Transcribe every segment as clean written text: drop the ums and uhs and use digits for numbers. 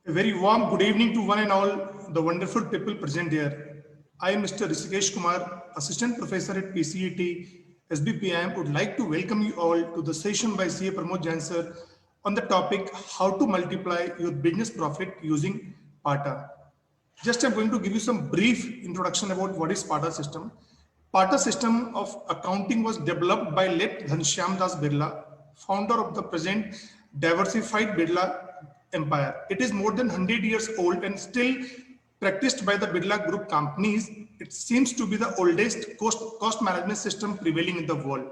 A very warm good evening to one and all the wonderful people present here. I am Mr. Rishikesh Kumar, Assistant Professor at PCET SBPM, would like to welcome you all to the session by CA Pramod Jain sir on the topic how to multiply your business profit using PATA. Just I'm going to give you some brief introduction about what is PATA system. PATA system of accounting was developed by late Ghanshyam Das Birla, founder of the present diversified Birla empire. It is more than 100 years old and still practiced by the Birla Group companies. It seems to be the oldest cost management system prevailing in the world.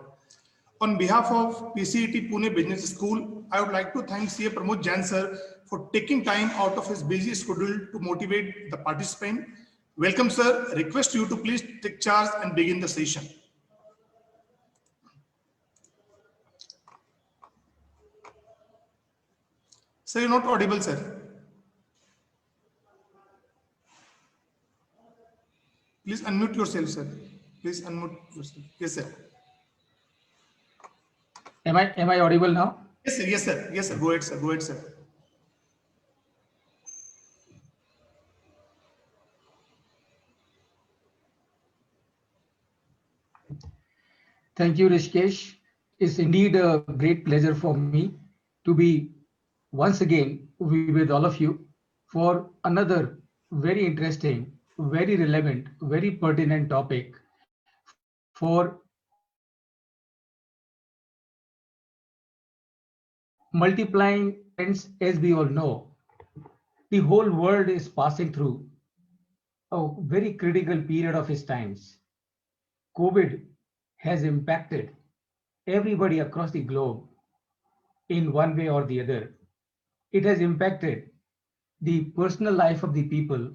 On behalf of PCET Pune Business School, I would like to thank CA Pramod Jain sir for taking time out of his busy schedule to motivate the participant. Welcome, sir. Request you to please take charge and begin the session. Sir, you're not audible, sir. Please unmute yourself, sir. Please unmute yourself. Yes, sir. Am I audible now? Yes, sir. Yes, sir. Yes, sir. Go ahead, sir. Go ahead, sir. Thank you, Rishikesh. It's indeed a great pleasure for me to be once again with all of you for another very interesting, very relevant, very pertinent topic for multiplying trends. As we all know, the whole world is passing through a very critical period of its times. COVID has impacted everybody across the globe in one way or the other. It has impacted the personal life of the people,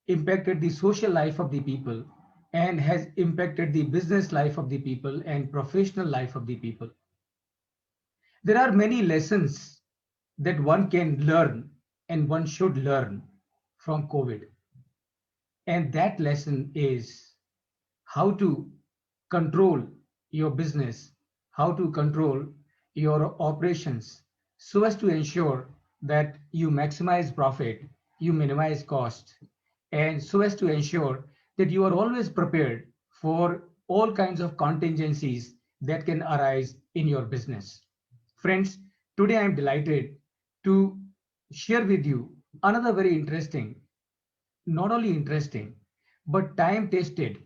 impacted the social life of the people, and has impacted the business life of the people and professional life of the people. There are many lessons that one can learn and one should learn from COVID. And that lesson is how to control your business, how to control your operations so as to ensure that you maximize profit, you minimize cost, and so as to ensure that you are always prepared for all kinds of contingencies that can arise in your business. Friends, today I am delighted to share with you another very interesting, not only interesting, but time-tested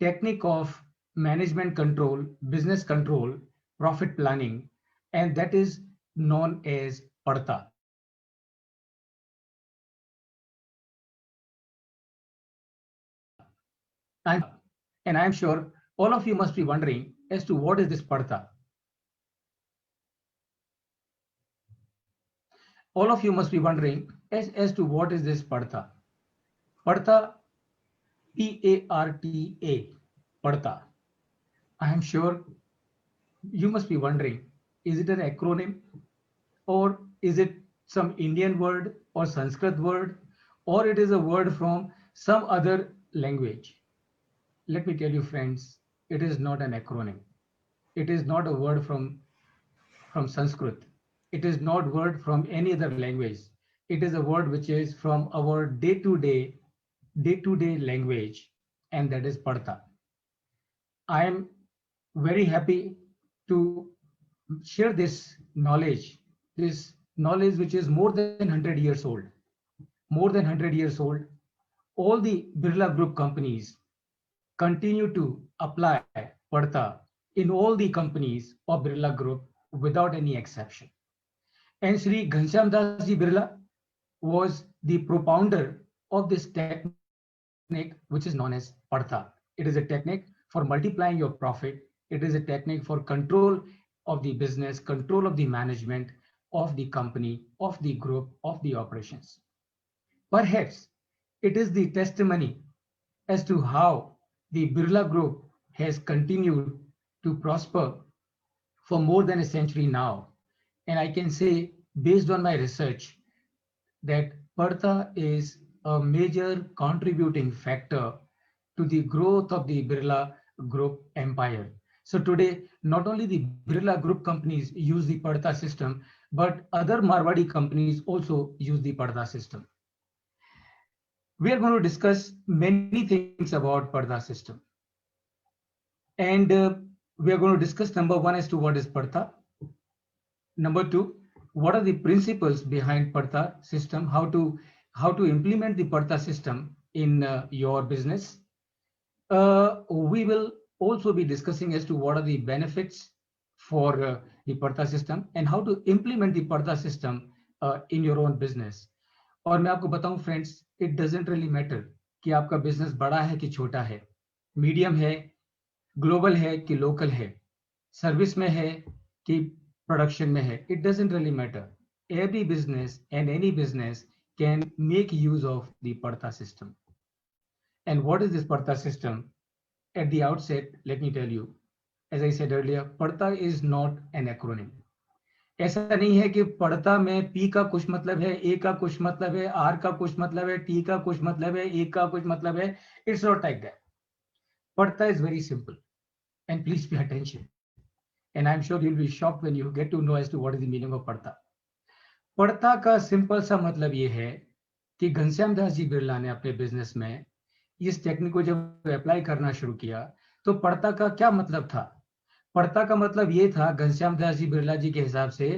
technique of management control, business control, profit planning, and that is known as PARTA. And I'm sure all of you must be wondering as to what is this PARTA. All of you must be wondering as to what is this PARTA. PARTA, P-A-R-T-A, PARTA. I am sure you must be wondering, is it an acronym, or is it some Indian word or Sanskrit word, or it is a word from some other language? Let me tell you, friends, it is not an acronym. It is not a word from Sanskrit. It is not word from any other language. It is a word which is from our day-to-day language, and that is PARTA. I am very happy to share this knowledge which is more than 100 years old. More than 100 years old. All the Birla Group companies continue to apply PARTA in all the companies of Birla Group without any exception. And Sri Ghanshyam Das Ji Birla was the propounder of this technique which is known as PARTA. It is a technique for multiplying your profit. It is a technique for control of the business, control of the management of the company, of the group, of the operations. Perhaps it is the testimony as to how the Birla Group has continued to prosper for more than a century now. And I can say, based on my research, that PARTA is a major contributing factor to the growth of the Birla Group empire. So today, not only the Birla Group companies use the Padta system, but other Marwadi companies also use the Padta system. We are going to discuss many things about Padta system. And we are going to discuss number one as to what is Padta. Number two, what are the principles behind Padta system, how to implement the Padta system in your business. We will also be discussing as to what are the benefits for the Padta system and how to implement the Padta system in your own business. और मैं आपको बताऊं friends, it doesn't really matter कि आपका business बड़ा है कि छोटा है, मीडियम है, ग्लोबल है कि लोकल है, सर्विस में है कि प्रोडक्शन में है. It doesn't really matter. Every business and any business can make use of the Padta system. And what is this Padta system? At the outset, let me tell you, as I said earlier, Padta is not an acronym. ऐसा नहीं है कि पढ़ता में P का कुछ मतलब है, ए का कुछ मतलब है, आर का कुछ मतलब है, टी का कुछ मतलब है, ए का कुछ मतलब है. It's not like that. पढ़ता is very simple and please pay attention and I am sure you will be shocked when you get to know as to what is the meaning of पढ़ता. पढ़ता का simple सा मतलब ये है कि घनश्याम दास जी बिरला ने अपने बिजनेस में इस टेक्निक को जब अप्लाई करना शुरू किया तो पढ़ता का क्या मतलब था. पढ़ता का मतलब ये था घनश्याम दास जी बिरला जी के हिसाब से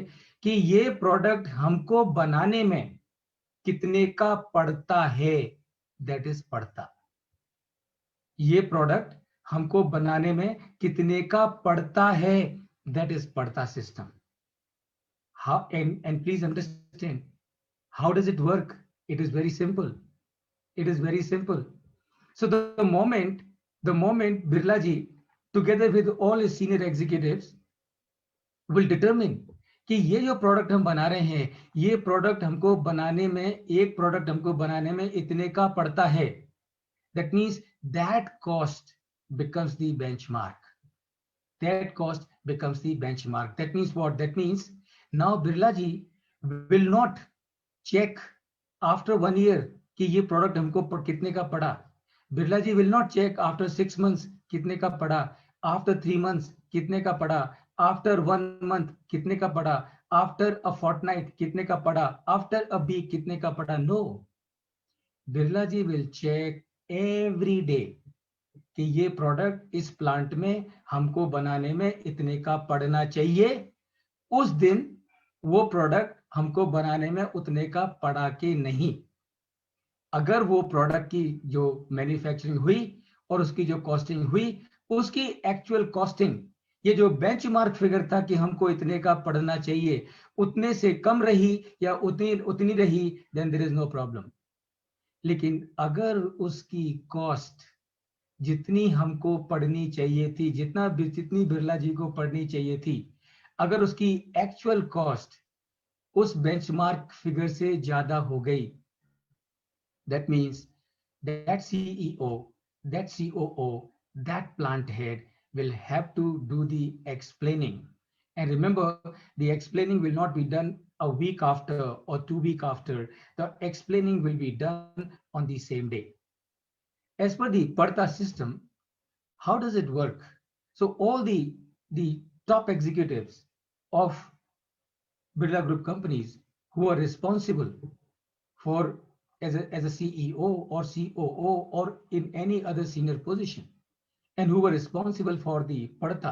कि ये प्रोडक्ट हमको बनाने में कितने का पड़ता है, दैट इज पढ़ता. ये प्रोडक्ट हमको बनाने में कितने का पड़ता है, दैट इज पढ़ता system. How and please understand, how does it work? It is very simple. It is very simple. So the moment Birla ji, together with all his senior executives, will determine कि ये जो product हम बना रहे हैं, ये product हमको बनाने में, एक प्रोडक्ट हमको बनाने में इतने का पड़ता है, that means that cost becomes the benchmark. That cost becomes the benchmark. That means what? That means now Birla ji will not check after 1 year कि ये प्रोडक्ट हमको कितने का पड़ा. बिरला जी will not check after 6 months कितने का पड़ा, after 3 months कितने का पड़ा, after 1 month कितने का पड़ा, after a fortnight कितने का पड़ा, after a week कितने का पड़ा. No, Birla ji will check every day कि ये प्रोडक्ट इस प्लांट में हमको बनाने में इतने का पड़ना चाहिए. उस दिन वो प्रोडक्ट हमको बनाने में उतने का पड़ा कि नहीं. अगर वो प्रोडक्ट की जो मैन्युफैक्चरिंग हुई और उसकी जो कॉस्टिंग हुई, उसकी एक्चुअल कॉस्टिंग, ये जो बेंचमार्क फिगर था कि हमको इतने का पड़ना चाहिए, उतने से कम रही या उतनी रही, then there is no problem. लेकिन अगर उसकी कॉस्ट जितनी हमको पड़नी चाहिए थी, जितनी बिरला जी को पड़नी चाहिए थी, अगर उसकी एक्चुअल कॉस्ट उस बेंचमार्क फिगर से ज्यादा हो गई, that means that CEO, that COO, that plant head will have to do the explaining. And remember, the explaining will not be done a week after or 2 weeks after. The explaining will be done on the same day. As per the Padta system, how does it work? So all the top executives of Birla Group companies who are responsible for as a CEO or COO or in any other senior position, and who were responsible for the Padta,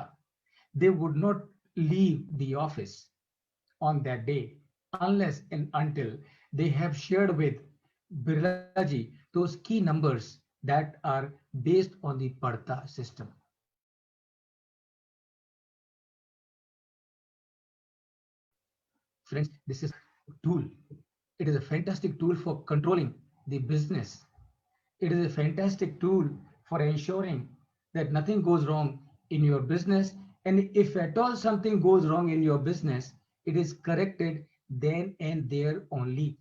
they would not leave the office on that day unless and until they have shared with Birla ji those key numbers that are based on the Padta system. Friends, this is a tool. It is a fantastic tool for controlling the business. It is a fantastic tool for ensuring that nothing goes wrong in your business. And if at all something goes wrong in your business, it is corrected then and there only,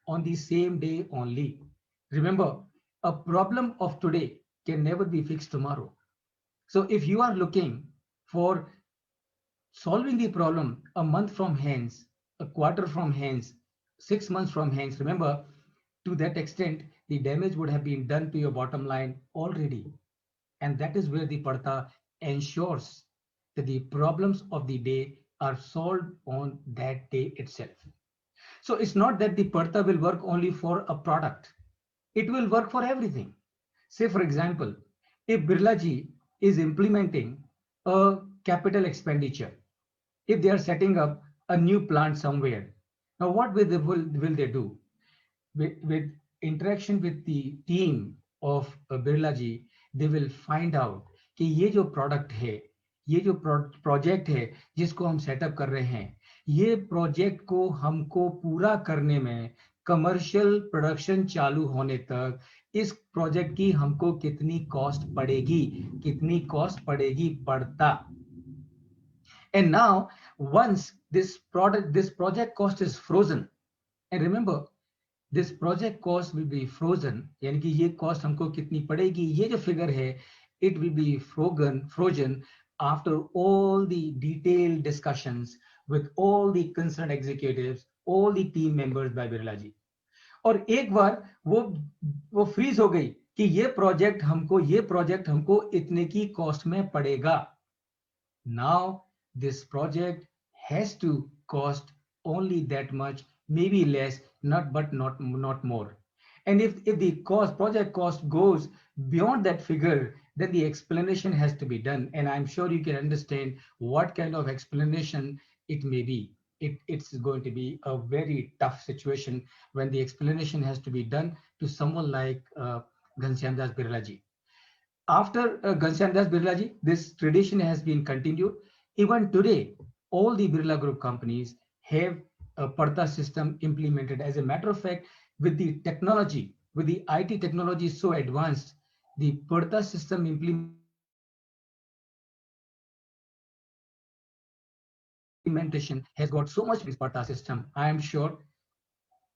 on the same day only. Remember, a problem of today can never be fixed tomorrow. So if you are looking for solving the problem a month from hence, a quarter from hence, 6 months from hence, remember, to that extent, the damage would have been done to your bottom line already. And that is where the Padta ensures that the problems of the day are solved on that day itself. So it's not that the Parta will work only for a product. It will work for everything. Say, for example, if Birlaji is implementing a capital expenditure, if they are setting up a new plant somewhere, now what will they do? With interaction with the team of Birlaji, they will find out कि ये जो product है, ये जो project है जिसको हम setup कर रहे हैं, ये प्रोजेक्ट को हमको पूरा करने में कमर्शियल प्रोडक्शन चालू होने तक इस प्रोजेक्ट की हमको कितनी कॉस्ट पड़ेगी पड़ता. And now once this project cost is frozen, and remember this project cost will be frozen, यानी कि ये cost हमको कितनी पड़ेगी, ये जो figure है, it will be frozen after all the detailed discussions with all the concerned executives, all the team members by Birla ji. और एक बार वो फ्रीज हो गई कि ये प्रोजेक्ट हमको इतने की कॉस्ट में पड़ेगा. Now this project has to cost only that much, maybe less, not more. And if the project cost goes beyond that figure, then the explanation has to be done. And I'm sure you can understand what kind of explanation it may be. It's going to be a very tough situation when the explanation has to be done to someone like Ghanshyam Das Birla ji. After Ghanshyam Das Birla ji, this tradition has been continued. Even today, all the Birla Group companies have a Parta system implemented. As a matter of fact, with the technology, with the IT technology so advanced, the Parta system implementation has got so much with Parta system. I am sure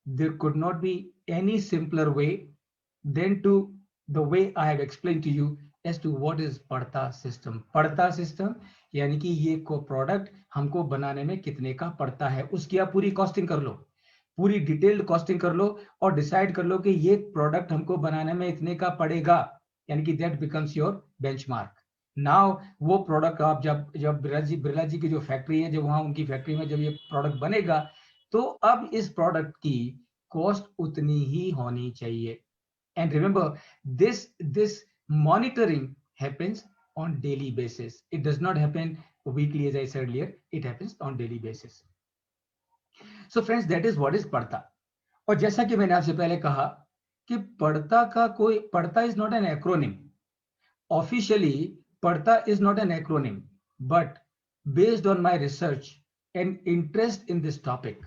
there could not be any simpler way than to the way I have explained to you as to what is Parta system. Parta system यानी कि ये को product हमको बनाने में कितने का पड़ता है, उसकी आप पूरी कॉस्टिंग कर लो, पूरी डिटेल्ड कॉस्टिंग कर लो और डिसाइड कर लो कि ये प्रोडक्ट हमको बनाने में इतने का पड़ेगा, यानी कि that becomes your benchmark. Now वो प्रोडक्ट आप जब बिरला जी की जो फैक्ट्री है, जब वहां उनकी फैक्ट्री में जब ये प्रोडक्ट बनेगा, तो अब इस प्रोडक्ट की कॉस्ट उतनी ही होनी चाहिए. And remember, this monitoring happens on daily basis. It does not happen weekly, as I said earlier. It happens on daily basis. So friends, that is what is Parta. और जैसा कि मैंने आपसे पहले कहा कि Parta is not an acronym. Officially, Parta is not an acronym, but based on my research and interest in this topic,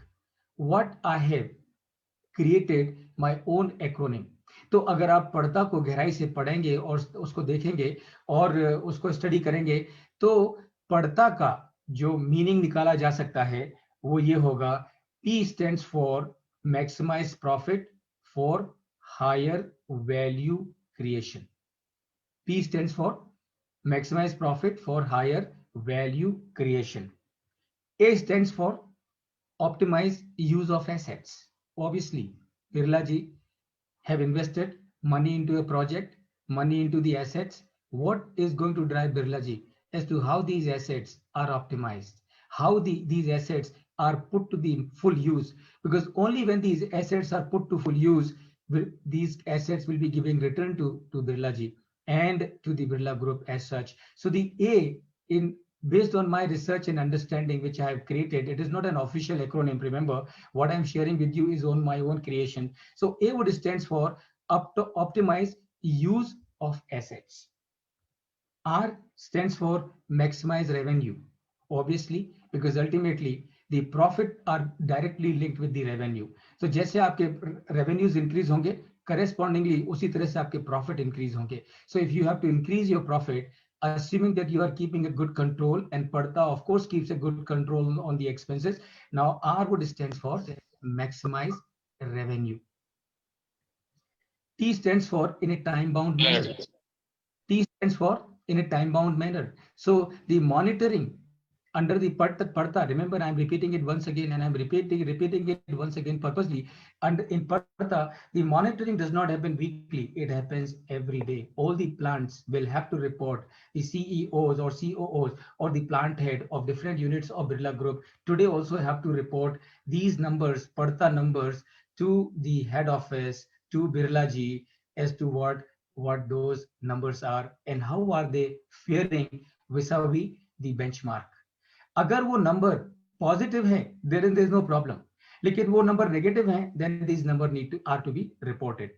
what I have created my own acronym. तो अगर आप पड़ता को गहराई से पढ़ेंगे और उसको देखेंगे और उसको स्टडी करेंगे, तो पड़ता का जो मीनिंग निकाला जा सकता है वो ये होगा, P stands for maximize profit for higher value creation. P stands for maximize profit for higher value creation. A stands for optimize use of assets. Obviously, Birla ji have invested money into a project, money into the assets. What is going to drive Birla ji as to how these assets are optimized, how these assets are put to the full use, because only when these assets are put to full use, these assets will be giving return to Birla ji and to the Birla Group as such. So the A, based on my research and understanding which I have created, it is not an official acronym. Remember, what I'm sharing with you is on my own creation. So A would stands for optimize use of assets. R stands for maximize revenue. Obviously, because ultimately the profit are directly linked with the revenue. So जैसे आपके revenues increase होंगे, correspondingly उसी तरह से आपके profit increase होंगे. So if you have to increase your profit, assuming that you are keeping a good control, and Parta of course keeps a good control on the expenses. Now R would stands for maximize revenue. T stands for in a time bound manner. T stands for in a time bound manner. So the monitoring under the Partha, remember I'm repeating it once again, and I'm repeating it once again purposely. And in Partha, the monitoring does not happen weekly, it happens every day. All the plants will have to report, the CEOs or COOs or the plant head of different units of Birla Group today also have to report these numbers, Partha numbers, to the head office, to Birla Ji, as to what those numbers are and how are they faring vis-a-vis the benchmark. अगर वो number positive है then there is no problem, लेकिन वो number negative है then this number need to or to be reported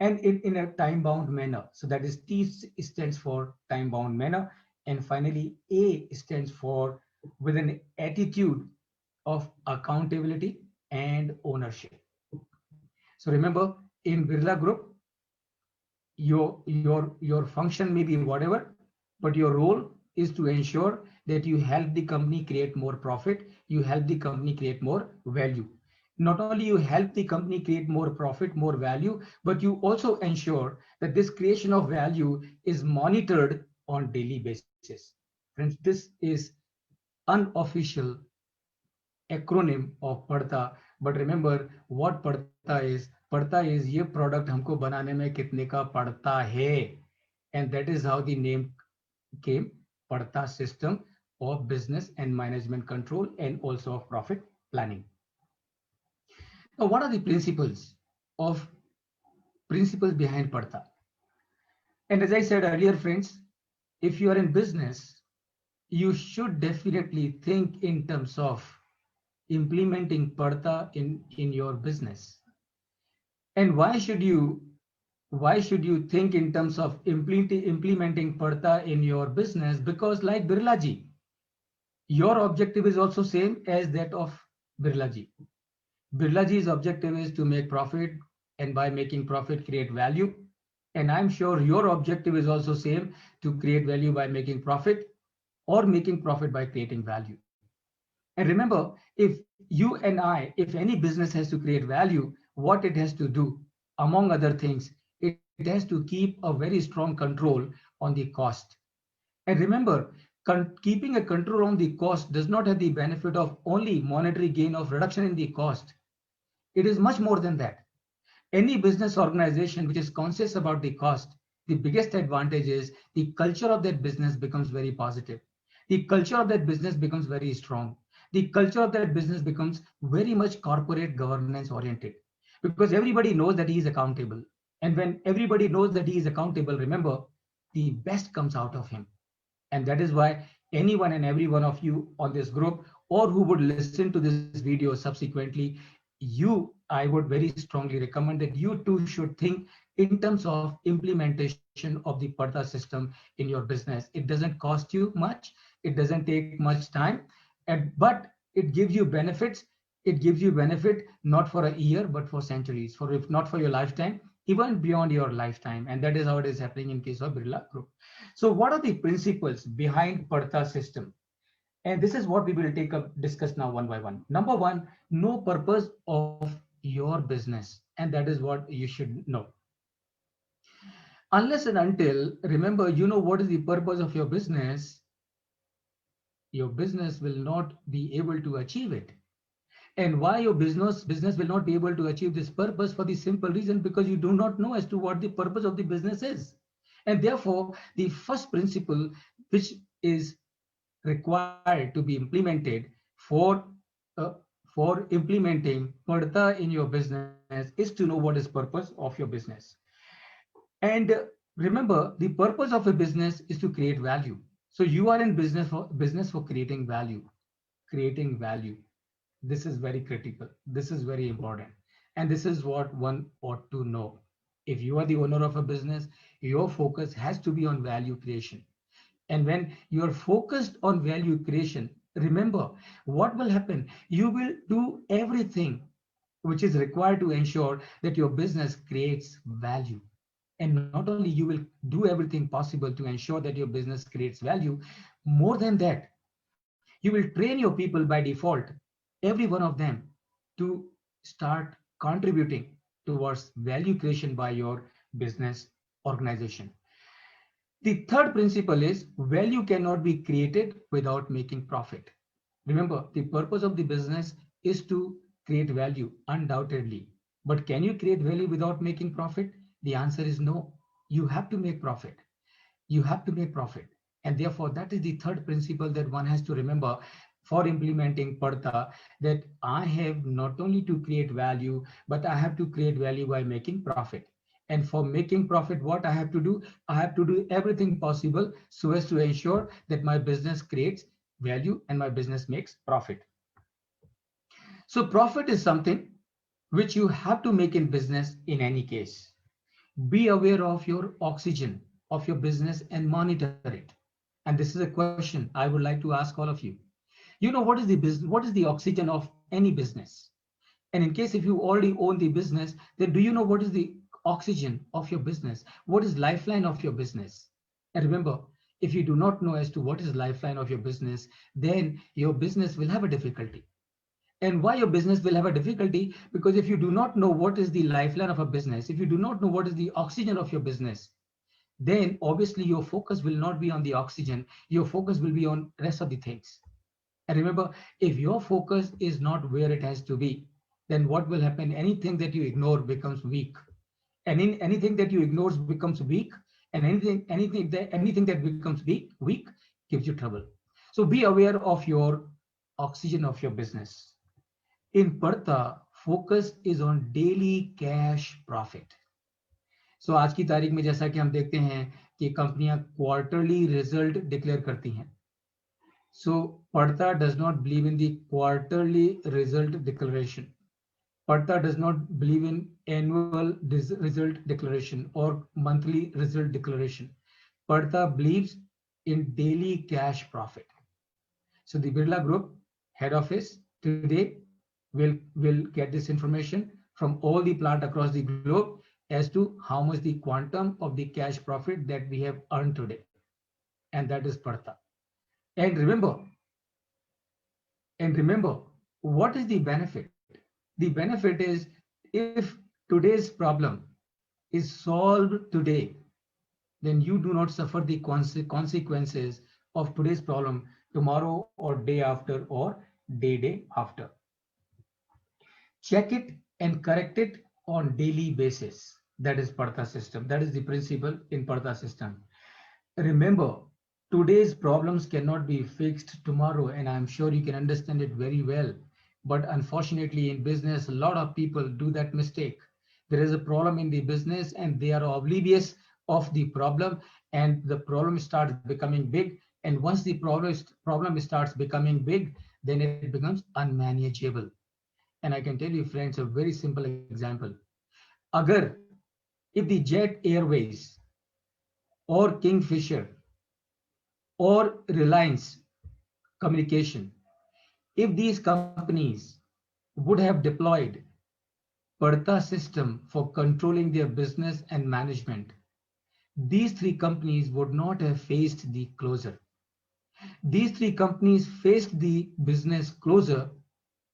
and in a time bound manner. So that is T stands for time bound manner, and finally A stands for with an attitude of accountability and ownership. So remember, in Birla Group, your function may be whatever, but your role is to ensure that you help the company create more profit, you help the company create more value. Not only you help the company create more profit, more value, but you also ensure that this creation of value is monitored on daily basis. Friends, this is unofficial acronym of Partha, but remember what Partha is. Partha is ये product हमको बनाने में कितने का पड़ता है, and that is how the name came, Partha system of business and management control and also of profit planning. Now, what are the principles behind Partha? And as I said earlier, friends, if you are in business, you should definitely think in terms of implementing Partha in your business. And why should you think in terms of implementing Partha in your business? Because like Birla Ji, your objective is also same as that of Birla Ji. Birla Ji's objective is to make profit, and by making profit create value. And I'm sure your objective is also same, to create value by making profit, or making profit by creating value. And remember, if you and I, if any business has to create value, what it has to do, among other things, it has to keep a very strong control on the cost. And remember, keeping a control on the cost does not have the benefit of only monetary gain of reduction in the cost. It is much more than that. Any business organization which is conscious about the cost, the biggest advantage is the culture of that business becomes very positive. The culture of that business becomes very strong. The culture of that business becomes very much corporate governance oriented, because everybody knows that he is accountable. And when everybody knows that he is accountable, remember, the best comes out of him. And that is why anyone and every one of you on this group, or who would listen to this video subsequently, I would very strongly recommend that you too should think in terms of implementation of the Partha system in your business. It doesn't cost you much, it doesn't take much time, but it gives you benefits. It gives you benefit not for a year, but for centuries, for if not for your lifetime, even beyond your lifetime. And that is how it is happening in case of Birla Group. So what are the principles behind Partha system? And this is what we will discuss now one by one. Number one, know purpose of your business. And that is what you should know. Unless and until, remember, you know what is the purpose of your business will not be able to achieve it. And why your business will not be able to achieve this purpose? For the simple reason, because you do not know as to what the purpose of the business is. And therefore, the first principle which is required to be implemented for implementing Partha in your business is to know what is purpose of your business. And remember, the purpose of a business is to create value. So you are in business for creating value. Creating value. This is very critical. This is very important. And this is what one ought to know. If you are the owner of a business, your focus has to be on value creation. And when you are focused on value creation, remember what will happen. You will do everything which is required to ensure that your business creates value. And not only you will do everything possible to ensure that your business creates value, more than that, you will train your people by default, every one of them, to start contributing towards value creation by your business organization. The third principle is value cannot be created without making profit. Remember, the purpose of the business is to create value, undoubtedly. But can you create value without making profit? The answer is no. You have to make profit. You have to make profit. And therefore, that is the third principle that one has to remember for implementing Partha, that I have not only to create value, but I have to create value by making profit. And for making profit, what I have to do? I have to do everything possible so as to ensure that my business creates value and my business makes profit. So profit is something which you have to make in business in any case. Be aware of your oxygen of your business and monitor it. And this is a question I would like to ask all of you. You know, what is the business? What is the oxygen of any business? And in case if you already own the business, then do you know what is the oxygen of your business? What is lifeline of your business? And remember, if you do not know as to what is lifeline of your business, then your business will have a difficulty. And why your business will have a difficulty? Because if you do not know what is the lifeline of a business, if you do not know what is the oxygen of your business, then obviously your focus will not be on the oxygen. Your focus will be on rest of the things. And remember, if your focus is not where it has to be, then what will happen? Anything that you ignore becomes weak. And in anything that you ignore becomes weak. And anything that becomes weak gives you trouble. So be aware of your oxygen of your business. In Partha, focus is on daily cash profit. So आज की तारीख में जैसा कि हम देखते हैं कि कंपनियां क्वार्टरली रिजल्ट डिक्लेयर करती हैं. So Partha does not believe in the quarterly result declaration. Partha does not believe in annual result declaration or monthly result declaration. Partha believes in daily cash profit. So the Birla Group head office today will get this information from all the plant across the globe as to how much the quantum of the cash profit that we have earned today. And that is Partha. And remember, what is the benefit? The benefit is if today's problem is solved today, then you do not suffer the consequences of today's problem tomorrow or day after or day after. Check it and correct it on daily basis. That is Partha system. That is the principle in Partha system. Remember, today's problems cannot be fixed tomorrow, and I'm sure you can understand it very well. But unfortunately, in business, a lot of people do that mistake. There is a problem in the business and they are oblivious of the problem, and the problem starts becoming big. And once the problem starts becoming big, then it becomes unmanageable. And I can tell you, friends, a very simple example. Agar, if the Jet Airways or Kingfisher or Reliance Communication, if these companies would have deployed Partha system for controlling their business and management, these three companies would not have faced the closure. These three companies faced the business closure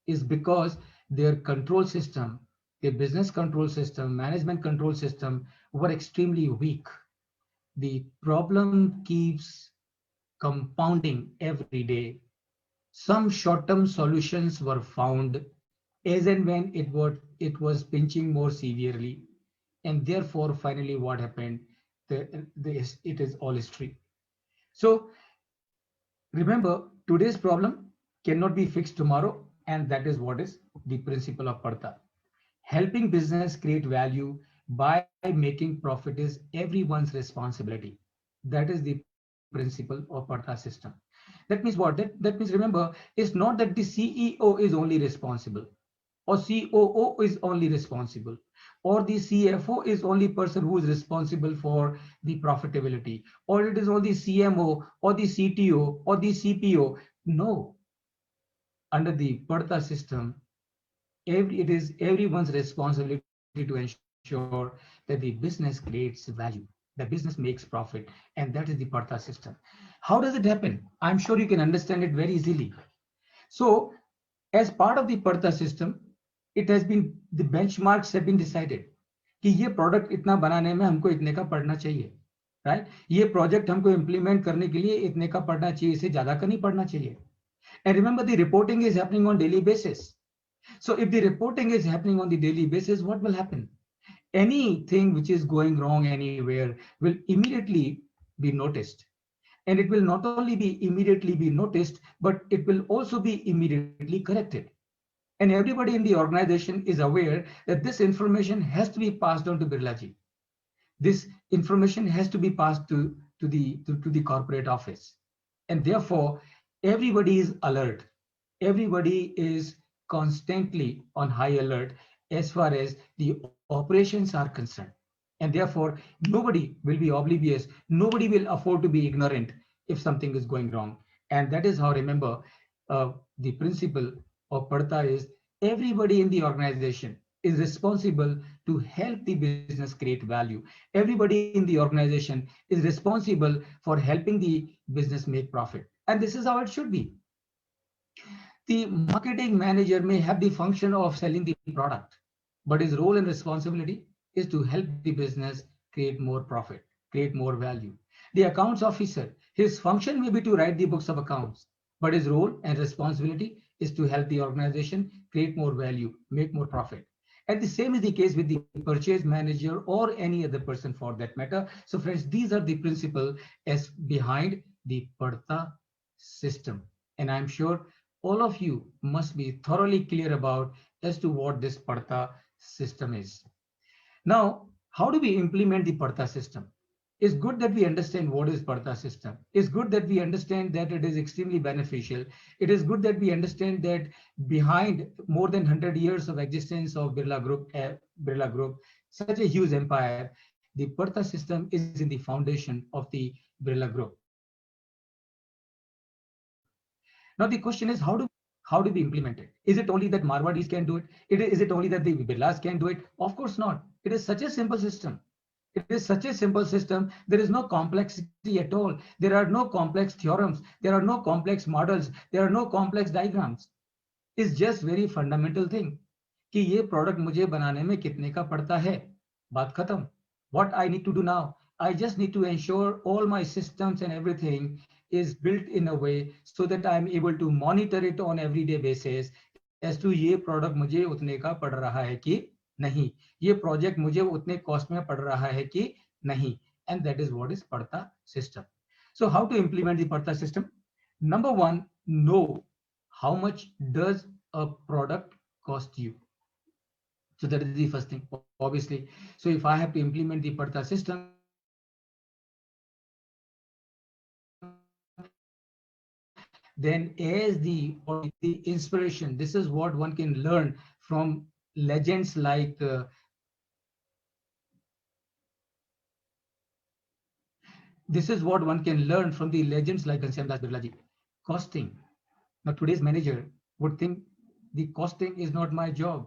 is because their control system, their business control system, management control system were extremely weak. The problem keeps compounding every day. Some short-term solutions were found as and when it was pinching more severely, and therefore finally what happened, it is all history. So remember, today's problem cannot be fixed tomorrow, and that is what is the principle of Partha. Helping business create value by making profit is everyone's responsibility. That is the principle of Partha system. That means what? That means, remember, it's not that the CEO is only responsible, or COO is only responsible, or the CFO is only person who is responsible for the profitability, or it is only CMO or the CTO or the CPO. No. Under the Partha system, it is everyone's responsibility to ensure that the business creates value, the business makes profit, and that is the Partha system. How does it happen? I'm sure you can understand it very easily. So, as part of the Partha system, it has been, the benchmarks have been decided कि ये product इतना बनाने में हमको इतने का पड़ना चाहिए. राइट? ये प्रोजेक्ट हमको इंप्लीमेंट करने के लिए इतने का पढ़ना चाहिए, इससे ज्यादा का नहीं पढ़ना चाहिए. And remember, the reporting is happening on daily basis. So if the reporting is happening on the daily basis, what will happen? Anything which is going wrong anywhere will immediately be noticed. And it will not only be immediately be noticed, but it will also be immediately corrected. And everybody in the organization is aware that this information has to be passed on to Birlaji. This information has to be passed to the corporate office. And therefore, everybody is alert. Everybody is constantly on high alert as far as the operations are concerned. And therefore, nobody will be oblivious. Nobody will afford to be ignorant if something is going wrong. And that is how, remember, the principle of Padta is everybody in the organization is responsible to help the business create value. Everybody in the organization is responsible for helping the business make profit. And this is how it should be. The marketing manager may have the function of selling the product, but his role and responsibility is to help the business create more profit, create more value. The accounts officer, his function may be to write the books of accounts, but his role and responsibility is to help the organization create more value, make more profit. And the same is the case with the purchase manager or any other person for that matter. So friends, these are the principles as behind the Padta system. And I'm sure all of you must be thoroughly clear about as to what this Padta system is. Now, how do we implement the Padta system? It's good that we understand what is Padta system. It's good that we understand that it is extremely beneficial. It is good that we understand that behind more than 100 years of existence of Birla Group, such a huge empire, the Padta system is in the foundation of the Birla Group. Now the question is, how do we implement it? Is it only that Marwadis can do it? Is it only that the Birlas can do it? Of course not. It is such a simple system. It is such a simple system. There is no complexity at all. There are no complex theorems. There are no complex models. There are no complex diagrams. It's just very fundamental thing कि ये product मुझे बनाने में कितने का पड़ता है. बात खत्म. What I need to do now? I just need to ensure all my systems and everything is built in a way so that I'm able to monitor it on everyday basis as to ये product मुझे उतने का पड़ रहा है कि नहीं, ये project मुझे उतने cost में पड़ रहा है कि नहीं. And that is what is Padta system. So how to implement the Padta system? Number one, know how much does a product cost you. So that is the first thing, obviously. So if I have to implement the Padta system, then as the inspiration, this is what one can learn from legends like this is what one can learn from the legends like Ghanshyam Das Birla ji. Costing. Now today's manager would think the costing is not my job.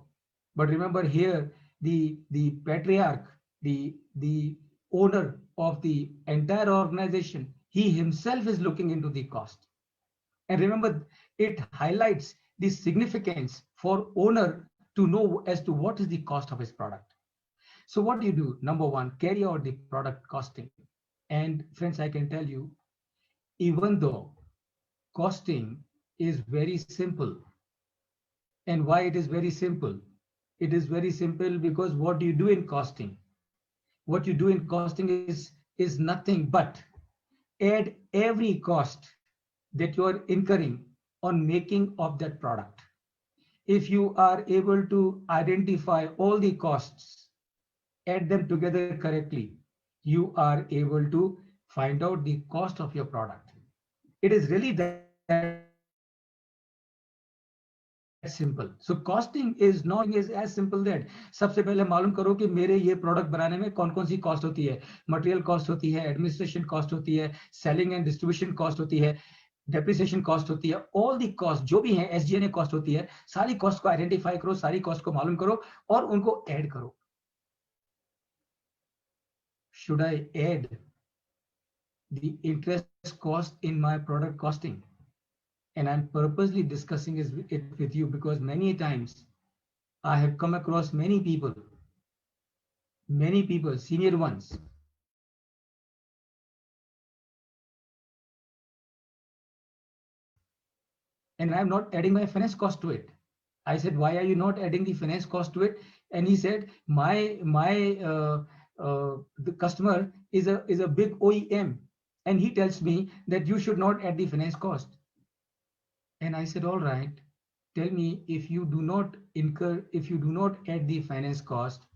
But remember here, the patriarch, the owner of the entire organization, he himself is looking into the cost. And remember, it highlights the significance for owner to know as to what is the cost of his product. So what do you do? Number one, carry out the product costing. And friends, I can tell you, even though costing is very simple, and why it is very simple? It is very simple because what do you do in costing? What you do in costing is nothing but add every cost that you are incurring on making of that product. If you are able to identify all the costs, add them together correctly, you are able to find out the cost of your product. It is really that simple. So costing is not is as simple that सबसे पहले मालूम करो कि मेरे ये product बनाने में कौन कौन सी कॉस्ट होती है. मटेरियल कॉस्ट होती है, एडमिनिस्ट्रेशन कॉस्ट होती है, सेलिंग एंड डिस्ट्रीब्यूशन कॉस्ट होती है, डेप्रिसिएशन कॉस्ट होती है, ऑल दी कॉस्ट जो भी है, एसजीएनए कॉस्ट होती है, सारी कॉस्ट को आइडेंटिफाई करो, सारी कॉस्ट को मालूम करो और उनको ऐड करो. Should I add the interest cost in my product costing? And I'm purposely discussing it with you because many times I have come across many people, senior ones, and I'm not adding my finance cost to it. I said, why are you not adding the finance cost to it? And he said, the customer is a big OEM, and he tells me that you should not add the finance cost. And I said, all right, tell me, if you do not add the finance cost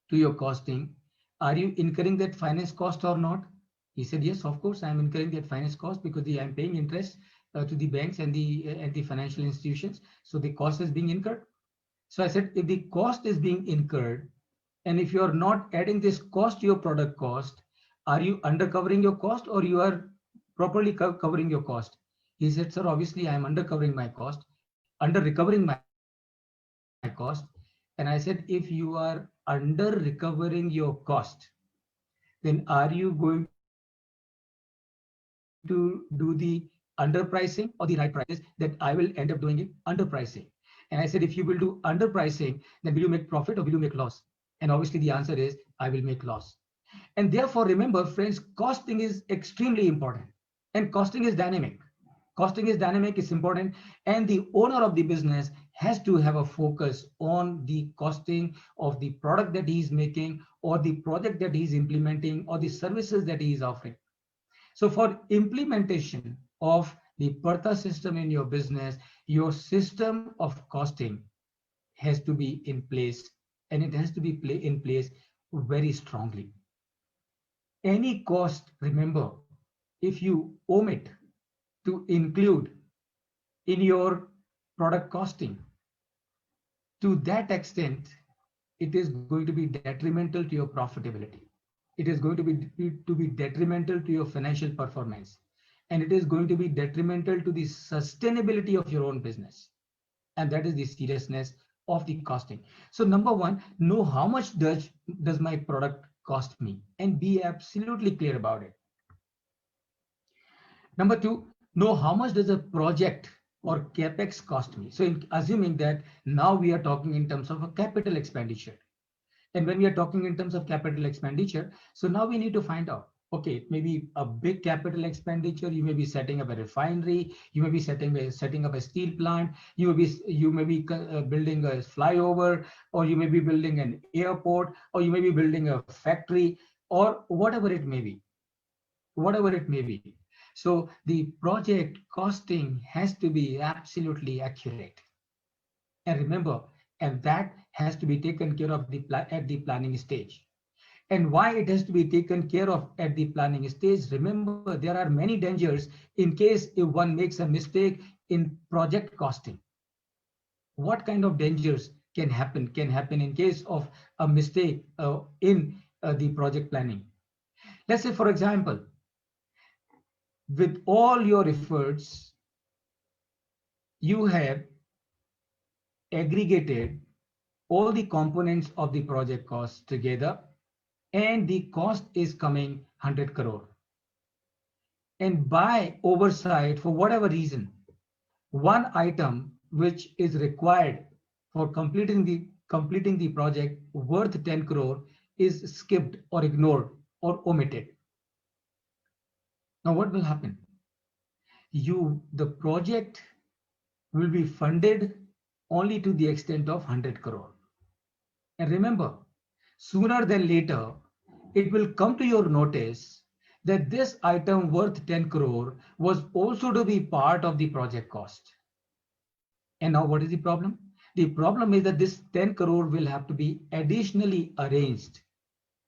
to your costing, are you incurring that finance cost or not? He said, yes, of course, I'm incurring that finance cost because I'm paying interest to the banks and the financial institutions. So the cost is being incurred. So I said, if the cost is being incurred, and if you're not adding this cost to your product cost, are you undercovering your cost, or you are properly covering your cost? He said, sir, obviously I'm undercovering my cost, under recovering my cost. And I said, if you are under recovering your cost, then are you going to do the underpricing or the right practice that I will end up doing it underpricing? And I said, if you will do underpricing, then will you make profit or will you make loss? And obviously the answer is, I will make loss. And therefore, remember, friends, costing is extremely important, and costing is dynamic. Costing is dynamic, is important, and the owner of the business has to have a focus on the costing of the product that he is making, or the project that he is implementing, or the services that he is offering. So for implementation of the Partha system in your business, your system of costing has to be in place, and it has to be in place very strongly. Any cost, remember, if you omit to include in your product costing, to that extent, it is going to be detrimental to your profitability. It is going to be detrimental to your financial performance, and it is going to be detrimental to the sustainability of your own business. And that is the seriousness of the costing. So number one, know how much does my product cost me, and be absolutely clear about it. Number two, know how much does a project or capex cost me. So assuming that now we are talking in terms of a capital expenditure. And when we are talking in terms of capital expenditure, so now we need to find out, okay, it may be a big capital expenditure. You may be setting up a refinery, you may be setting up a steel plant, you may be building a flyover, or you may be building an airport, or you may be building a factory, or whatever it may be. So the project costing has to be absolutely accurate. And remember, and that has to be taken care of at the planning stage. And why it has to be taken care of at the planning stage? Remember, there are many dangers in case if one makes a mistake in project costing. What kind of dangers can happen in case of a mistake in the project planning? Let's say, for example, with all your efforts, you have aggregated all the components of the project cost together, and the cost is coming 100 crore. And by oversight, for whatever reason, one item which is required for completing the project worth 10 crore is skipped or ignored or omitted. Now what will happen? The project will be funded only to the extent of 100 crore. And remember, sooner than later, it will come to your notice that this item worth 10 crore was also to be part of the project cost. And now what is the problem? The problem is that this 10 crore will have to be additionally arranged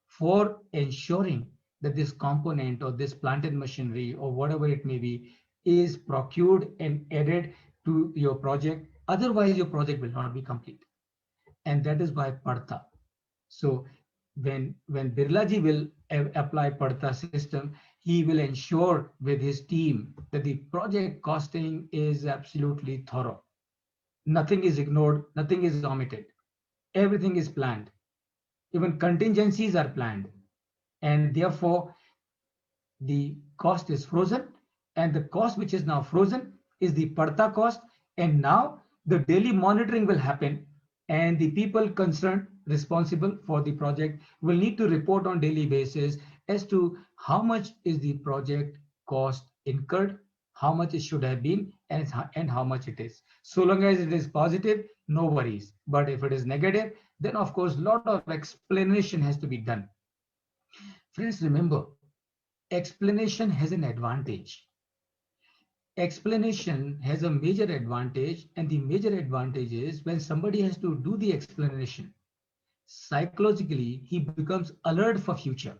for ensuring that this component or this plant and machinery or whatever it may be is procured and added to your project. Otherwise, your project will not be complete. And that is why Partha. So when Birlaji will apply Partha system, he will ensure with his team that the project costing is absolutely thorough. Nothing is ignored, nothing is omitted. Everything is planned. Even contingencies are planned. And therefore, the cost is frozen. And the cost which is now frozen is the Partha cost. And now the daily monitoring will happen. And the people concerned, responsible for the project, will need to report on daily basis as to how much is the project cost incurred, how much it should have been, and how much it is. So long as it is positive, no worries. But if it is negative, then of course, a lot of explanation has to be done. Friends, remember, explanation has an advantage. Explanation has a major advantage, and the major advantage is when somebody has to do the explanation, psychologically, he becomes alert for future.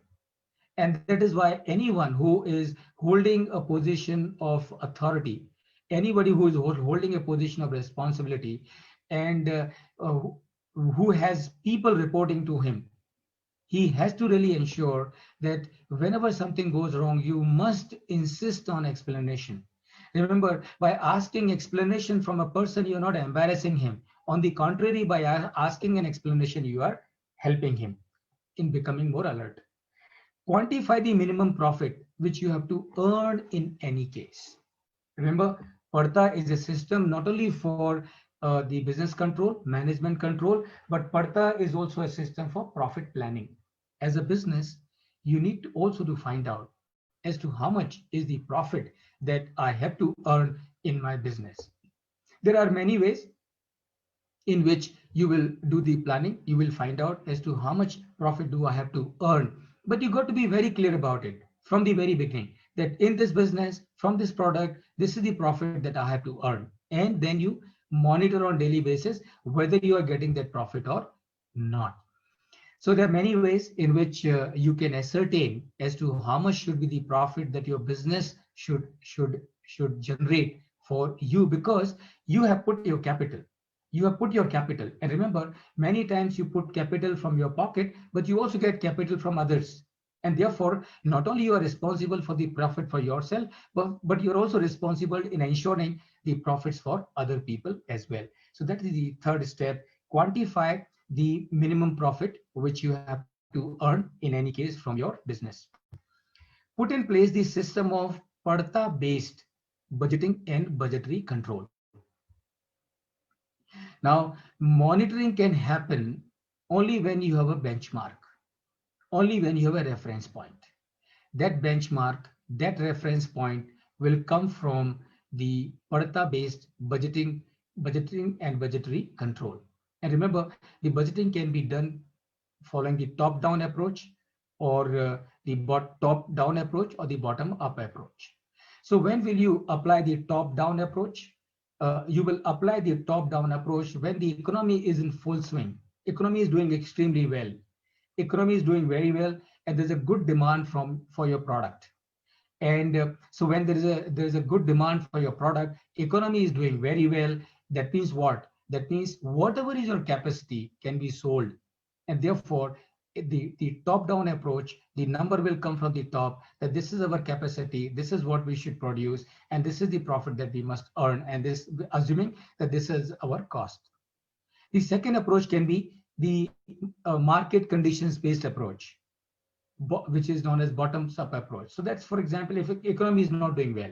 And that is why anyone who is holding a position of authority, anybody who is holding a position of responsibility, and who has people reporting to him, he has to really ensure that whenever something goes wrong, you must insist on explanation. Remember, by asking explanation from a person, you're not embarrassing him. On the contrary, by asking an explanation, you are helping him in becoming more alert. Quantify the minimum profit which you have to earn in any case. Remember, Parta is a system not only for the business control, management control, but Parta is also a system for profit planning. As a business, you need to also to find out as to how much is the profit that I have to earn in my business. There are many ways in which you will do the planning. You will find out as to how much profit do I have to earn. But you got to be very clear about it from the very beginning, that in this business, from this product, this is the profit that I have to earn. And then you monitor on daily basis whether you are getting that profit or not. So there are many ways in which you can ascertain as to how much should be the profit that your business should generate for you, because you have put your capital. You have put your capital. And remember, many times you put capital from your pocket, but you also get capital from others. And therefore, not only you are responsible for the profit for yourself, but you're also responsible in ensuring the profits for other people as well. So that is the third step. Quantify the minimum profit which you have to earn in any case from your business. Put in place the system of Parta-based budgeting and budgetary control. Now, monitoring can happen only when you have a benchmark, only when you have a reference point. That benchmark, that reference point will come from the Parta-based budgeting and budgetary control. And remember, the budgeting can be done following the top-down approach, or the top-down approach, or the bottom-up approach. So when will you apply the top-down approach? You will apply the top-down approach when the economy is in full swing. Economy is doing extremely well. Economy is doing very well, and there's a good demand for your product. And so when there is a good demand for your product, economy is doing very well. That means what? That means whatever is your capacity can be sold. And therefore, the top-down approach, the number will come from the top, that this is our capacity, this is what we should produce, and this is the profit that we must earn, and this assuming that this is our cost. The second approach can be the market conditions-based approach, which is known as bottoms-up approach. So that's, for example, if economy is not doing well.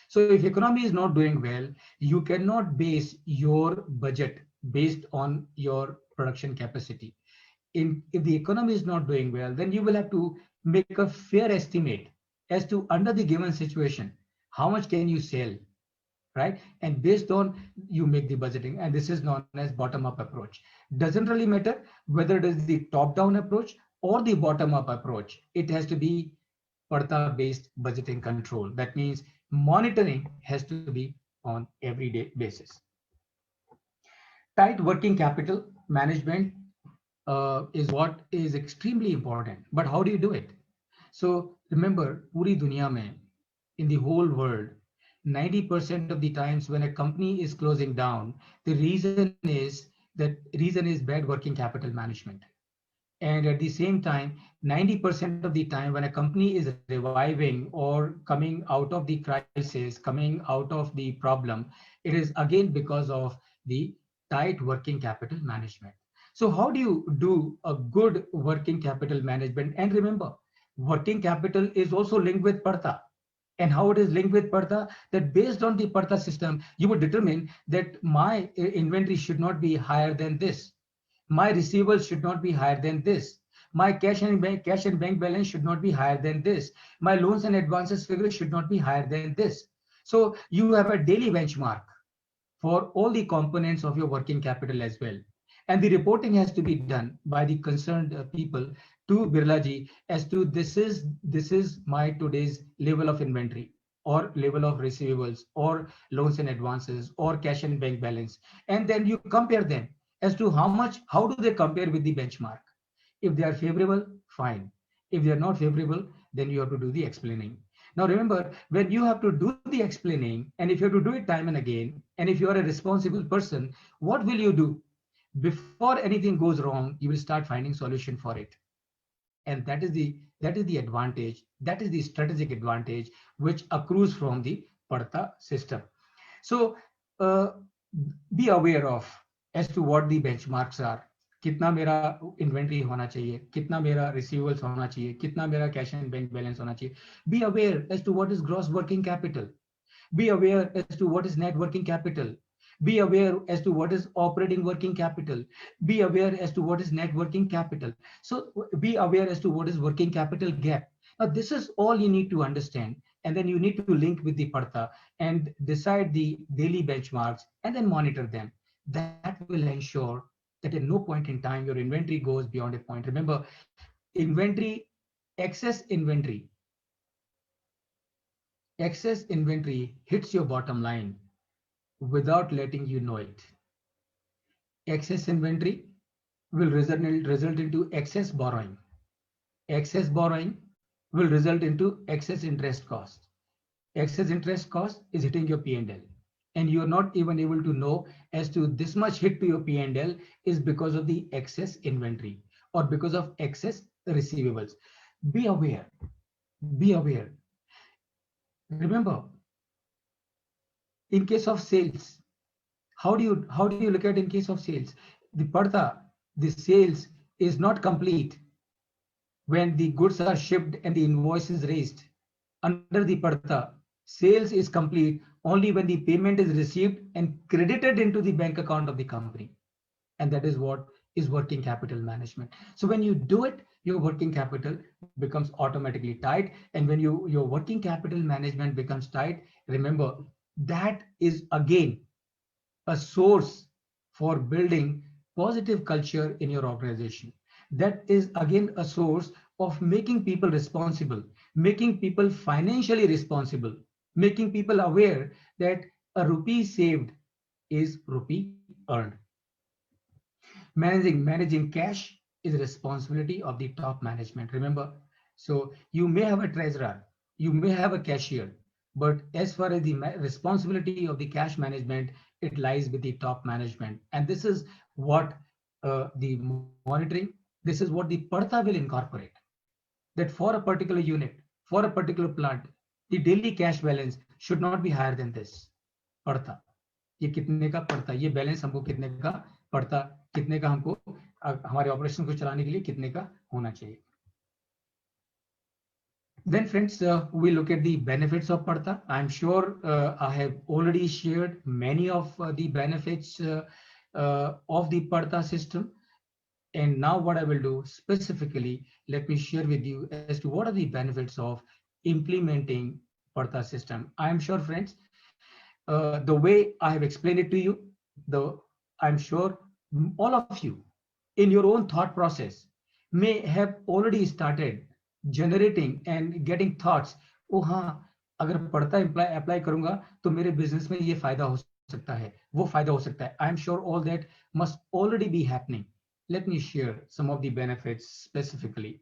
So if economy is not doing well, you cannot base your budget based on your production capacity. If the economy is not doing well, then you will have to make a fair estimate as to, under the given situation, how much can you sell, right? And based on, you make the budgeting, and this is known as bottom-up approach. Doesn't really matter whether it is the top-down approach or the bottom-up approach. It has to be Parta-based budgeting control. That means monitoring has to be on everyday basis. Tight working capital management is what is extremely important. But how do you do it? So remember, puri duniya mein, in the whole world, 90% of the times when a company is closing down, the reason is bad working capital management. And at the same time, 90% of the time when a company is reviving or coming out of the crisis, coming out of the problem, it is again because of the tight working capital management. So how do you do a good working capital management? And remember, working capital is also linked with Parta. And how it is linked with Parta? That based on the Parta system, you would determine that my inventory should not be higher than this. My receivables should not be higher than this. My cash and bank balance should not be higher than this. My loans and advances figure should not be higher than this. So you have a daily benchmark for all the components of your working capital as well. And the reporting has to be done by the concerned people to Birlaji as to this is my today's level of inventory or level of receivables or loans and advances or cash and bank balance. And then you compare them as to how do they compare with the benchmark. If they are favorable, fine. If they are not favorable, then you have to do the explaining. Now remember, when you have to do the explaining, and if you have to do it time and again, and if you are a responsible person, what will you do? Before anything goes wrong, you will start finding solution for it. And that is the advantage, that is the strategic advantage which accrues from the Parta system. So be aware of as to what the benchmarks are. कितना मेरा inventory होना चाहिए, कितना मेरा receivables होना चाहिए, कितना मेरा कैश एंड बैंक बैलेंस होना चाहिए. Be aware as to what is gross working capital. Be aware as to what is net working capital. Be aware as to what is operating working capital. Be aware as to what is net working capital. So be aware as to what is working capital gap. Now this is all you need to understand, and then you need to link with the Parta and decide the daily benchmarks and then monitor them. That will ensure that at no point in time your inventory goes beyond a point. Remember, inventory, excess inventory hits your bottom line without letting you know it. Excess inventory will result into excess borrowing. Excess borrowing will result into excess interest cost. Excess interest cost is hitting your P&L, and you are not even able to know as to this much hit to your P&L is because of the excess inventory or because of excess receivables. Be aware. Be aware. Remember, in case of sales, how do you look at in case of sales? The Parta, the sales is not complete when the goods are shipped and the invoice is raised. Under the Parta, sales is complete only when the payment is received and credited into the bank account of the company. And that is what is working capital management. So when you do it, your working capital becomes automatically tight. And when your working capital management becomes tight, remember, that is again a source for building positive culture in your organization. That is again a source of making people responsible, making people financially responsible, making people aware that a rupee saved is rupee earned. Managing cash is a responsibility of the top management. Remember, so you may have a treasurer, you may have a cashier, but as far as the responsibility of the cash management, it lies with the top management. And this is what the monitoring, this is what the Parta will incorporate. That for a particular unit, for a particular plant, the daily cash balance should not be higher than this. Parta. ये कितने का पड़ता है, ये balance हमको कितने का पड़ता, कितने का हमको हमारे ऑपरेशन को चलाने के लिए कितने का होना चाहिए. Then friends, we look at the benefits of Parta. I'm sure I have already shared many of the benefits of the Parta system. And now what I will do specifically, let me share with you as to what are the benefits of implementing Parta system. I'm sure friends, the way I have explained it to you, I'm sure all of you in your own thought process may have already started generating and getting thoughts. Oh हाँ, अगर पढ़ता apply करूंगा तो मेरे business में ये फायदा हो सकता है, वो फायदा हो सकता है. I'm sure all that must already be happening. Let me share some of the benefits specifically.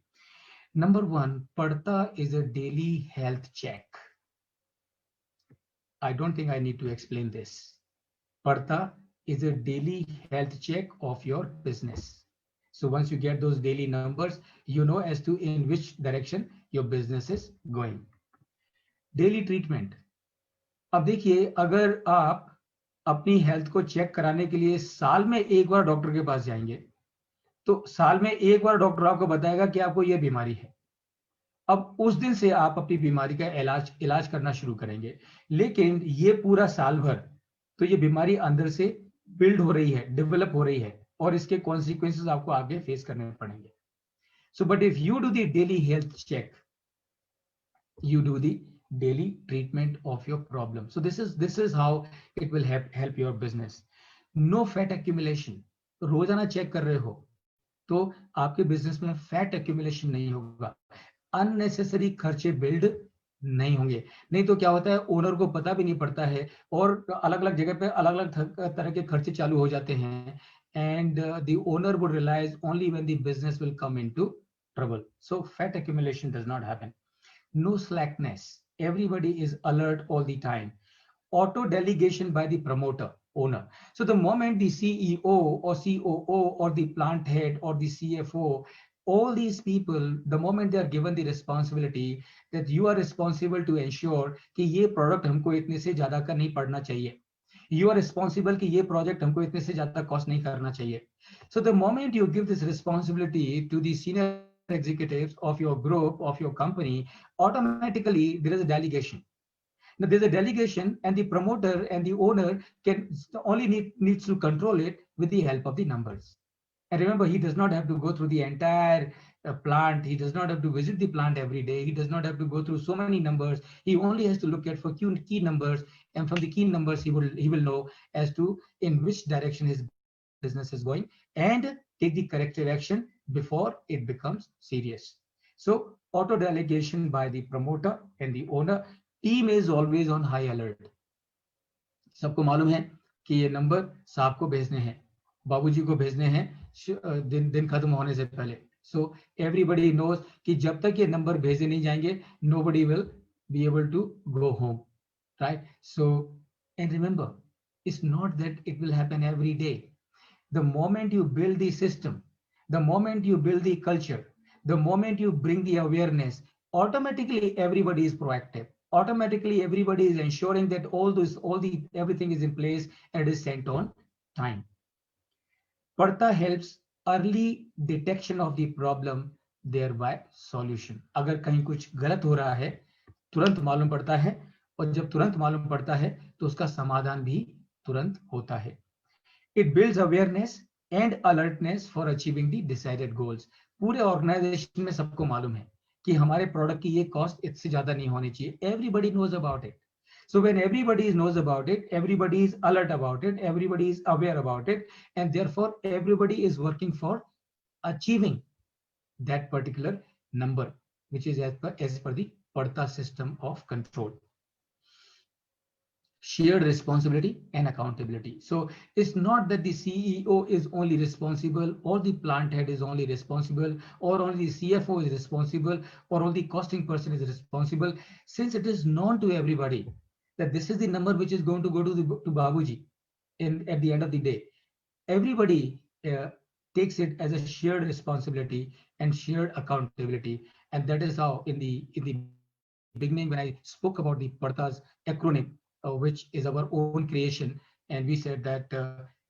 Number one, Parta is a daily health check. I don't think I need to explain this. Parta is a daily health check of your business. So once you get those daily numbers, you know as to in which direction your business is going. Daily treatment. अब देखिए, अगर आप अपनी health को check कराने के लिए साल में एक बार डॉक्टर के पास जाएंगे, तो साल में एक बार डॉक्टर आपको बताएगा कि आपको ये बीमारी है. अब उस दिन से आप अपनी बीमारी का इलाज करना शुरू करेंगे. लेकिन ये पूरा साल भर तो ये बीमारी अंदर से बिल्ड हो रही है, डेवलप हो रही है, और इसके कॉन्सिक्वेंसेस आपको आगे फेस करने पड़ेंगे. So but if you do the daily health check, you do the daily treatment of your problem. So this is how it will help your business. No fat accumulation. रोजाना check कर रहे हो तो आपके business में fat accumulation नहीं होगा, unnecessary खर्चे बिल्ड नहीं होंगे। नहीं तो क्या होता है, ओनर को पता भी नहीं पड़ता है और अलग अलग जगह पे अलग अलग तरह के खर्चे चालू हो जाते हैं, and the owner would realise only when the business will come into trouble. So fat accumulation does not happen. No slackness. Everybody is alert all the time. Auto delegation by the promoter, owner. So the moment the CEO or COO or the plant head or the CFO, all these people, the moment they are given the responsibility that you are responsible to ensure कि ये product हमको इतने से ज़्यादा का नहीं पड़ना चाहिए, you are responsible कि ये project हमको इतने से ज़्यादा cost नहीं करना चाहिए. So the moment you give this responsibility to the senior executives of your group, of your company, automatically there is a delegation. Now there's a delegation, and the promoter and the owner can only needs to control it with the help of the numbers. And remember, he does not have to go through the entire plant. He does not have to visit the plant every day. He does not have to go through so many numbers. He only has to look at for key numbers, and from the key numbers he will know as to in which direction his business is going and take the corrective action before it becomes serious. So auto delegation by the promoter and the owner. Team is always on high alert. सबको मालूम है कि ये number साहब को भेजने हैं, बाबूजी को भेजने हैं दिन खत्म होने से पहले. So everybody knows कि जब तक ये नंबर भेजे नहीं जाएंगे, nobody will be able to go home, right? So, and remember, it's not that it will happen every day. The moment you build the system, the moment you build the culture, the moment you bring the awareness, automatically everybody is proactive. Automatically everybody is ensuring that everything is in place and it is sent on time. Parta helps early detection of the problem, thereby solution. अगर कहीं कुछ गलत हो रहा है तुरंत मालूम पड़ता है, और जब तुरंत मालूम पड़ता है तो उसका समाधान भी तुरंत होता है. It builds awareness and alertness for achieving the decided goals. पूरे ऑर्गेनाइजेशन में सबको मालूम है कि हमारे प्रोडक्ट की ये कॉस्ट इससे ज्यादा नहीं होनी चाहिए. Everybody knows about it. So when everybody knows about it, everybody is alert about it, everybody is aware about it, and therefore everybody is working for achieving that particular number, which is as per the Parta system of control. Shared responsibility and accountability. So it's not that the CEO is only responsible, or the plant head is only responsible, or only the CFO is responsible, or only costing person is responsible. Since it is known to everybody that this is the number which is going to go to Babuji at the end of the day, everybody takes it as a shared responsibility and shared accountability. And that is how in the beginning, when I spoke about the Parta's acronym, which is our own creation, and we said that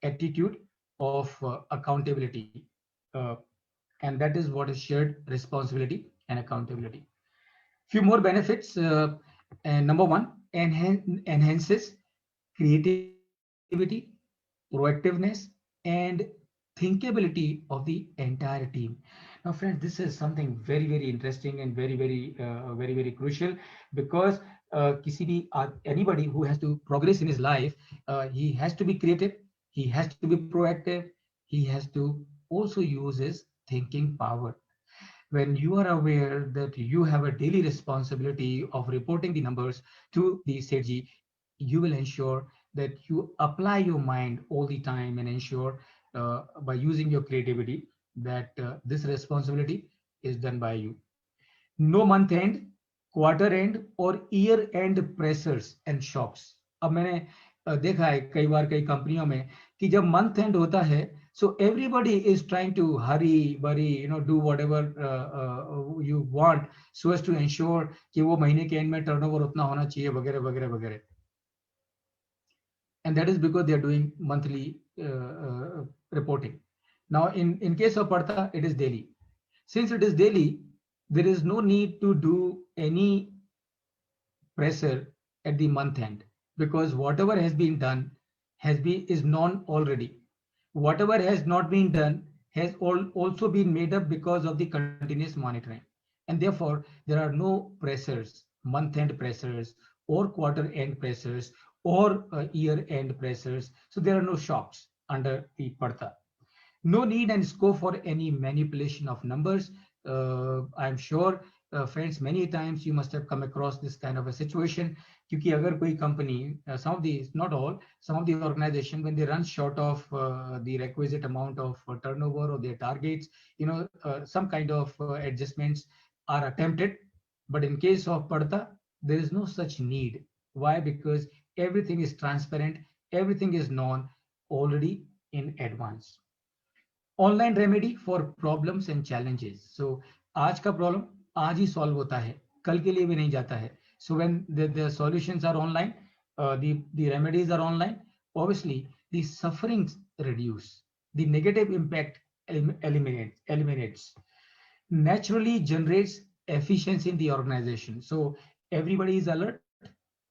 attitude of accountability, and that is what is shared responsibility and accountability. Few more benefits. And number one, enhances creativity, proactiveness, and thinkability of the entire team. Now, friends, this is something very, very interesting and very, very crucial, because anybody who has to progress in his life, he has to be creative, he has to be proactive, he has to also use his thinking power. When you are aware that you have a daily responsibility of reporting the numbers to the SETG, you will ensure that you apply your mind all the time and ensure by using your creativity that this responsibility is done by you. No month end, quarter end और year end pressures and shocks. अब मैंने देखा है कई बार कई कंपनियों में कि जब मंथ एंड होता है, so everybody is trying to hurry, do whatever you want so as to ensure कि वो महीने के एंड में टर्नओवर उतना होना चाहिए वगैरह वगैरह वगैरह. And that is because they are doing monthly reporting. Now, in case of Partha, it is daily. Since it is daily, there is no need to do any pressure at the month end, because whatever has been done is known already. Whatever has not been done has also been made up because of the continuous monitoring, and therefore there are no pressures month-end pressures or quarter-end pressures or year-end pressers. So there are no shocks under the Parta. No need and scope for any manipulation of numbers. I'm sure, friends, many times you must have come across this kind of a situation. क्योंकि अगर कोई company, some of these, not all, some of the organization, when they run short of the requisite amount of turnover or their targets, some kind of adjustments are attempted. But in case of Parta, there is no such need. Why? Because everything is transparent, everything is known already in advance. Online remedy for problems and challenges. So आज का problem आज ही solve होता है, कल के लिए भी नहीं जाता है. So when the solutions are online, the remedies are online, obviously the sufferings reduce, the negative impact eliminates, naturally generates efficiency in the organization. So everybody is alert,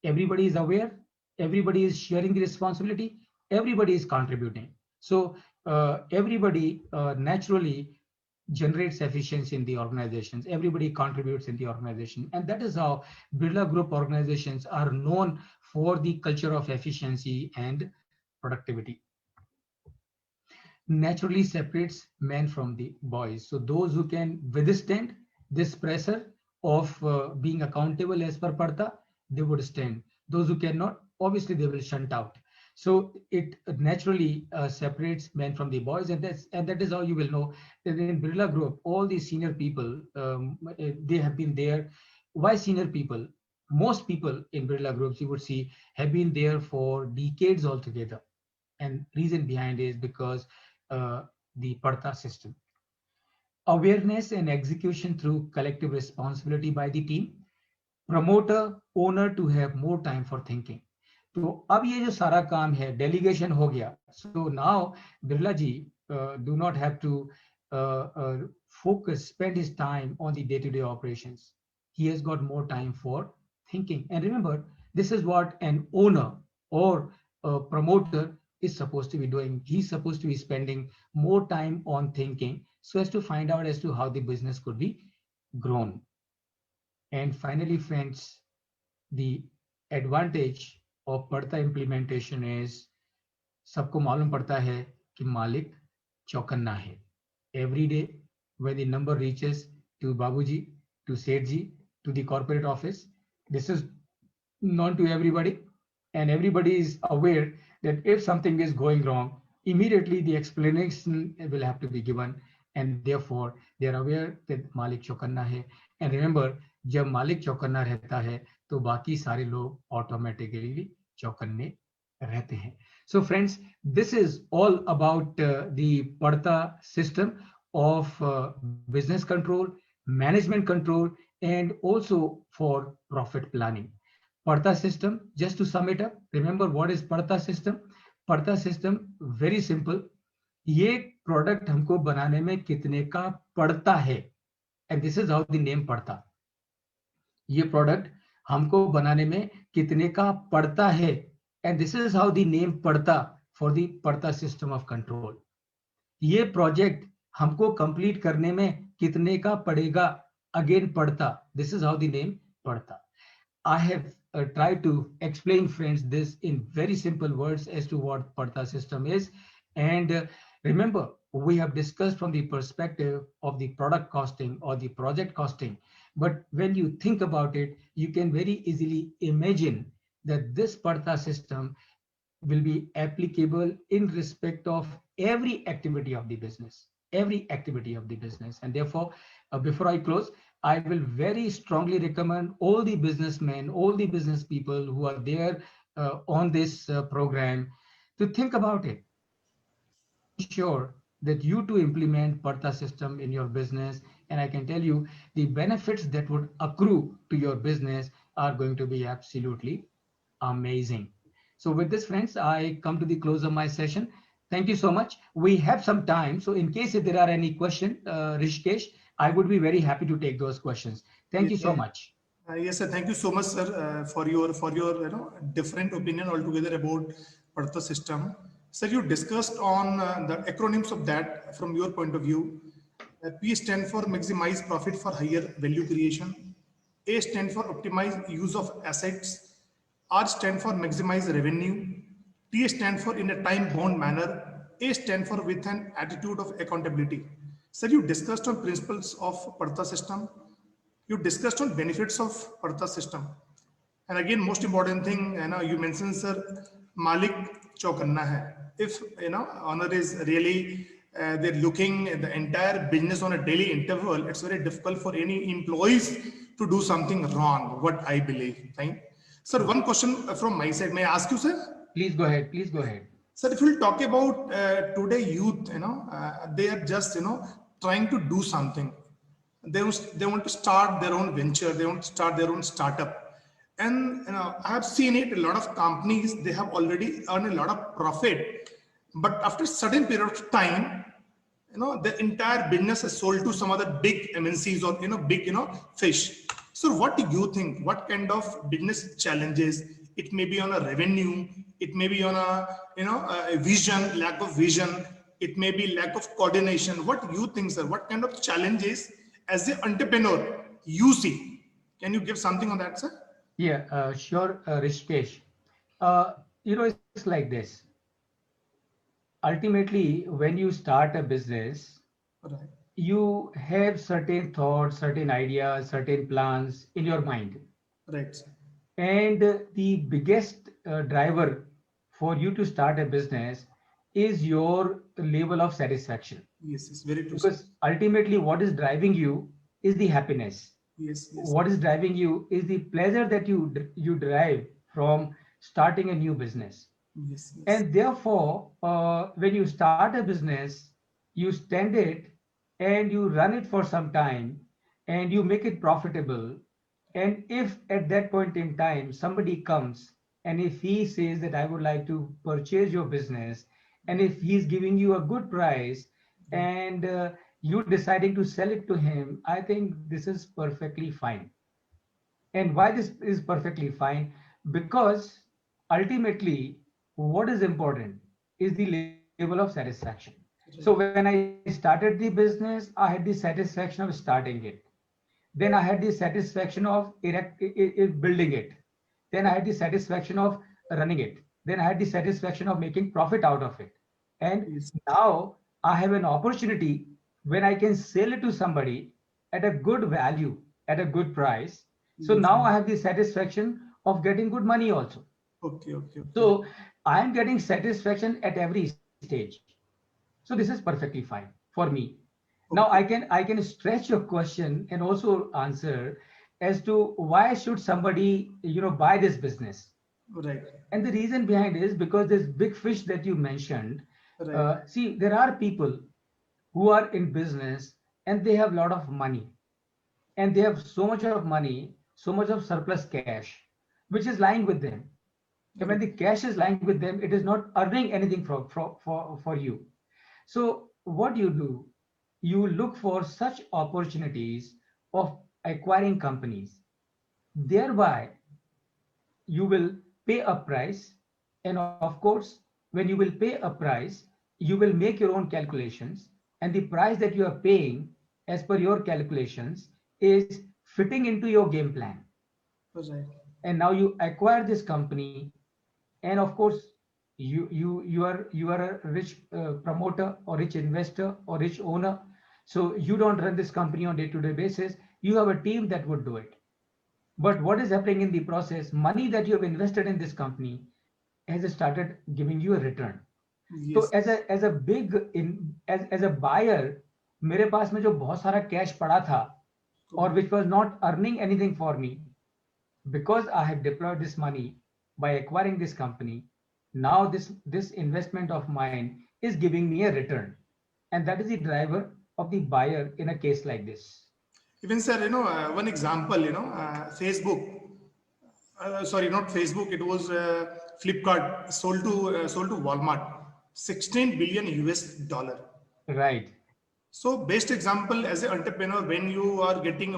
everybody is aware, everybody is sharing the responsibility, everybody is contributing. So everybody naturally generates efficiency in the organizations, everybody contributes in the organization, and that is how Birla Group organizations are known for the culture of efficiency and productivity. Naturally separates men from the boys. So those who can withstand this pressure of being accountable as per Parta, they would stand. Those who cannot, obviously they will shunt out. So it naturally separates men from the boys, and that is how you will know that in Birla Group, all the senior people, they have been there. Why senior people? Most people in Birla Groups, you would see, have been there for decades altogether. And reason behind is because the Parta system. Awareness and execution through collective responsibility by the team. Promoter, owner to have more time for thinking. तो अब ये जो सारा काम है delegation हो गया. So now Birla ji do not have to focus, spend his time on the day-to-day operations. He has got more time for thinking. And remember, this is what an owner or a promoter is supposed to be doing. He's supposed to be spending more time on thinking so as to find out as to how the business could be grown. And finally, friends, the advantage of Parta implementation is, सबको मालूम पड़ता है कि मालिक चौकन्ना है. Every day when the number reaches to Babuji, to Sethji, to the corporate office, this is known to everybody, and everybody is aware that if something is going wrong, immediately the explanation will have to be given, and therefore they are aware that मालिक चौकन्ना है. And remember, जब मालिक चौकन्ना रहता है तो बाकी सारे लोग ऑटोमेटिकली चौकन्ने रहते हैं. So friends, this is all about the Parta system of business control, management control, and also for profit planning. Parta system, just to sum it up, remember what is Parta system? Parta system, very simple. ये product हमको बनाने में कितने का पड़ता है, and this is how the name Parta. ये product हमको बनाने में कितने का पड़ता है, and this is how the name Parta for the Parta system of control. ये प्रोजेक्ट हमको कंप्लीट करने में कितने का पड़ेगा, again Parta. This is how the name Parta. I have tried to explain, friends, this in very simple words as to what Parta system is. And remember, we have discussed from the perspective of the product costing or the project costing. But when you think about it, you can very easily imagine that this Parta system will be applicable in respect of every activity of the business, And therefore, before I close, I will very strongly recommend all the businessmen, all the business people who are there on this program to think about it. Sure that you to implement Parta system in your business, and I can tell you the benefits that would accrue to your business are going to be absolutely amazing. So with this, friends, I come to the close of my session. Thank you so much. We have some time, so in case if there are any questions, Rishikesh, I would be very happy to take those questions. Thank you so much. Yes, sir. Thank you so much, sir, for your different opinion altogether about Parta system. Sir, you discussed on the acronyms of that from your point of view. P stand for maximize profit for higher value creation. A stand for optimize use of assets. R stand for maximize revenue. T stand for in a time bound manner. A stand for with an attitude of accountability. Sir, you discussed on principles of Partha system. You discussed on benefits of Partha system. And again, most important thing, you mentioned, sir, Malik Chaukanna hai. If, owner is really, they're looking at the entire business on a daily interval, it's very difficult for any employees to do something wrong, what I believe. Right? Sir, one question from my side. May I ask you, sir? Please go ahead. Please go ahead. Sir, if we'll talk about today youth, they are just, trying to do something. They want to start their own venture. They want to start their own startup. And I have seen it, a lot of companies, they have already earned a lot of profit. But after a certain period of time, the entire business is sold to some other big MNCs or, big, fish. So what do you think? What kind of business challenges? It may be on a revenue. It may be on a, a vision, lack of vision. It may be lack of coordination. What do you think, sir? What kind of challenges as an entrepreneur you see? Can you give something on that, sir? Yeah, sure, Rishikesh. It's like this. Ultimately, when you start a business, Right. you have certain thoughts, certain ideas, certain plans in your mind. Right, sir. And the biggest driver for you to start a business is your level of satisfaction. Yes, it's very true, sir. Because ultimately, what is driving you is the happiness. Yes, yes. What is driving you is the pleasure that you derive from starting a new business. Yes, yes. And therefore, when you start a business, you stand it and you run it for some time and you make it profitable. And if at that point in time somebody comes and if he says that I would like to purchase your business, and if he's giving you a good price and you deciding to sell it to him, I think this is perfectly fine. And why this is perfectly fine? Because ultimately, what is important is the level of satisfaction. So when I started the business, I had the satisfaction of starting it. Then I had the satisfaction of building it. Then I had the satisfaction of running it. Then I had the satisfaction of making profit out of it. And Yes. now I have an opportunity when I can sell it to somebody at a good value, at a good price. So Yes. now I have the satisfaction of getting good money also. Okay, okay, okay. So I am getting satisfaction at every stage. So this is perfectly fine for me. Now I can stretch your question and also answer as to why should somebody buy this business. Right, And the reason behind is because this big fish that you mentioned. right. See, there are people who are in business and they have a lot of money, and they have so much of money, so much of surplus cash, which is lying with them. And when the cash is lying with them, it is not earning anything for you. So what you do, you look for such opportunities of acquiring companies. Thereby, you will pay a price. And of course, when you will pay a price, you will make your own calculations. And the price that you are paying as per your calculations is fitting into your game plan. Right. And now you acquire this company, and of course you are a rich promoter or rich investor or rich owner, so you don't run this company on day-to-day basis. You have a team that would do it. But what is happening in the process, money that you have invested in this company has started giving you a return. तो Yes. as a big as a buyer, मेरे पास में जो बहुत सारा cash पड़ा था or which was not earning anything for me, because I have deployed this money by acquiring this company, now this investment of mine is giving me a return. And that is the driver of the buyer in a case like this. Even, sir, one example, Facebook, sorry, not Facebook, it was Flipkart sold to Walmart, 16 billion US dollar. Right. So best example as an entrepreneur, when you are getting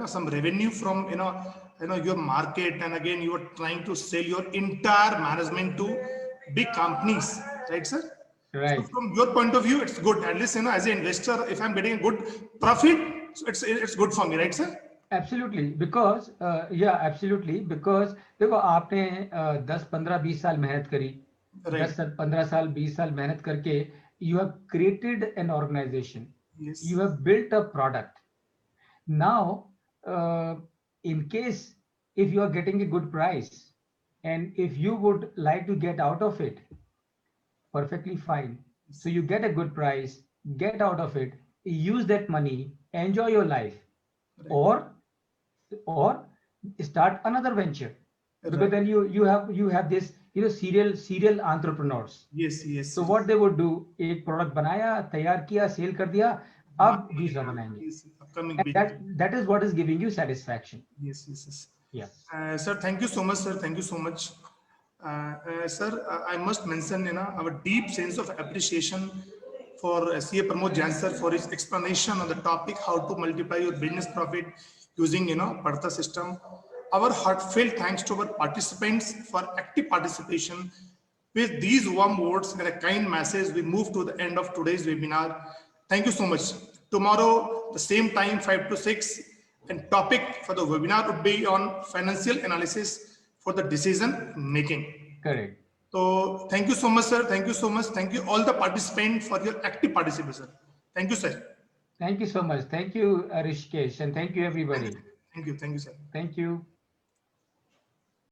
some revenue from your market, and again you are trying to sell your entire management to big companies, right, sir? So Right. from your point of view, it's good. At least as an investor, if I'm getting a good profit, so it's good for me, right, sir? Absolutely, because yeah, absolutely, because देखो आपने 10 15 20 साल मेहनत करी, Right. 10 साल 15 साल 20 साल मेहनत करके you have created an organization, Yes. you have built a product. Now, in case if you are getting a good price and if you would like to get out of it, perfectly fine. So you get a good price, get out of it, use that money, enjoy your life, Right. or start another venture, because Right. then you have this serial entrepreneurs. Yes. Yes. So Yes. what they would do, एक product बनाया, तैयार किया, cell कर दिया, अब दूसरा बनाएंगे. Yes. Upcoming And big. that is what is giving you satisfaction. Yes. Yes. Yes. Yeah. Sir, thank you so much, sir. Thank you so much. Sir, I must mention, our deep sense of appreciation for CA Pramod Jain, sir, for his explanation on the topic how to multiply your business profit using, Partha system. Our heartfelt thanks to our participants for active participation. With these warm words and a kind message, we move to the end of today's webinar. Thank you so much. Tomorrow, the same time, 5 to 6, and topic for the webinar would be on financial analysis for the decision making. Correct. So thank you so much, sir. Thank you so much. Thank you all the participants for your active participation. Thank you, sir. Thank you so much. Thank you, Rishikesh, and thank you, everybody. Thank you. Thank you, sir. Thank you.